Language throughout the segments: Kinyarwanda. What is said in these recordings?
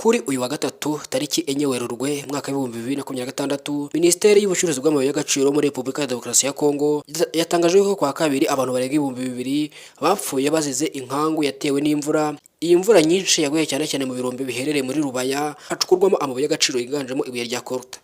Kuri uyu wa gatatu tariki enye Werurwe mwaka wa 2026, Minisiteri y'Ubucuruzi bw'amabuye y'agaciro muri Repubulika ya Demokarasi ya Kongo yatangaje ko kwa kabiri abantu barenga 2,000 bapfuye bazize inkangu yatewe n'imvura. Iyi mvura nyinshi yaguye cyane cyane mu birombe biherereye muri Rubaya hacukurwamo amabuye y'agaciro yiganjemo ibuye rya Coltan.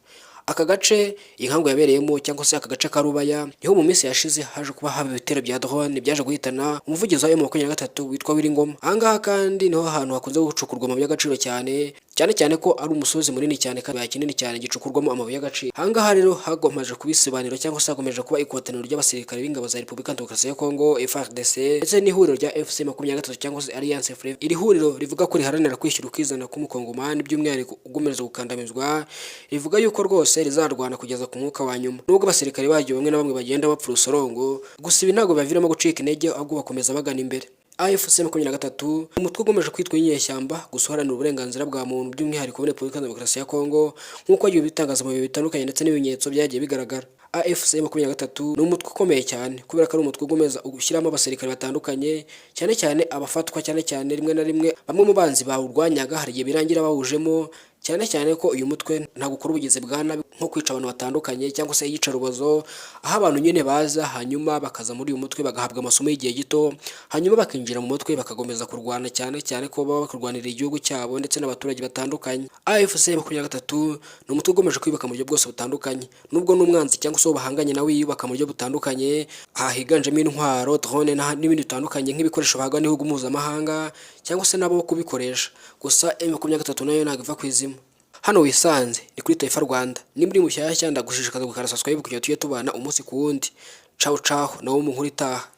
Aka gace inkangu yabereyemo cyangwa se aka gace ka Rubaya niho mu minsi yashize haje kuba haba ibitero bya drone byaje guhitana umuvugizi wa M23 witwa Wiringoma. Ahangaha kandi niho hantu hakunze gucukurwa amabuye y'agaciro cyane ko ari umusozi munini cyane kandi kinini cyane gicukurwamo amabuye y'agaciro. Ahangaha rero hagomeje kubisobaniro cyangwa se hagomeje kuba ikotaniro ry'abasirikare b'ingabo za Repubulika ya Demokarasi ya Kongo FARDC ndetse n'ihuriro rya FC23 cyangwa se Alliance Fleuve. Iri huriro rivuga ko riharanira kwishyura ukizana k'umukongomani by'umwihariko ugomereza gukandamizwa, rivuga yuko rwose rizarwana kugeza ku mwuka wa nyuma. Nubwo abasirikare bagiye bamwe na bamwe bagenda bapfa urusorongo, gusa ibi ntabwo baviramo gucika intege ahubwo bakomeza bagana imbere. AFC23 umutwe ugomeje kwitwa inyeshyamba gusohoranira uburenganzira bwa muntu by'umwihariko muri Repubulika ya Demokarasi ya Kongo nk'uko agiye bitangaza mu bihe bitandukanye ndetse n'ibimenyetso byagiye bigaragara. AFC23 ni umutwe ukomeye cyane kubera ko ari umutwe ugomeza gushyiramo abasirikare batandukanye cyane abafatwa cyane rimwe na rimwe bamwe mu banzi bawurwanyaga hari igihe birangira bawujemo cyane ko uyu mutwe nta gukora ubugizi bwa nabi nko kwica abantu batandukanye cyangwa se yica rubozo, aho abantu nyine baza hanyuma bakaza muri uyu mutwe bagahabwa amasomo y'igihe gito hanyuma bakinjira mu mutwe bakagomeza kurwana cyane ko baba bakurwanira igihugu cyabo ndetse n'abaturage batandukanye. AFC23 ni umutwe ugomeje kwibaka mu buryo bwose butandukanye, nubwo n'umwanzi cyangwa se bahanganye nawe yubaka mu buryo butandukanye, higanjemo intwaro, drone n'ibindi bitandukanye nk'ibikoresho bahabwa n'ibihugu mpuzamahanga cyangwa se nabo kubikoresha. Gusa M23 nayo ntabwo iva kwizima. Hano wisanze ni kuri Taifa Rwanda, ni muri mushyashya ndagushishikaza gukora subscribe kugira tujye tubana umunsi ku wundi. Ciao nawo mu nkuru itaha.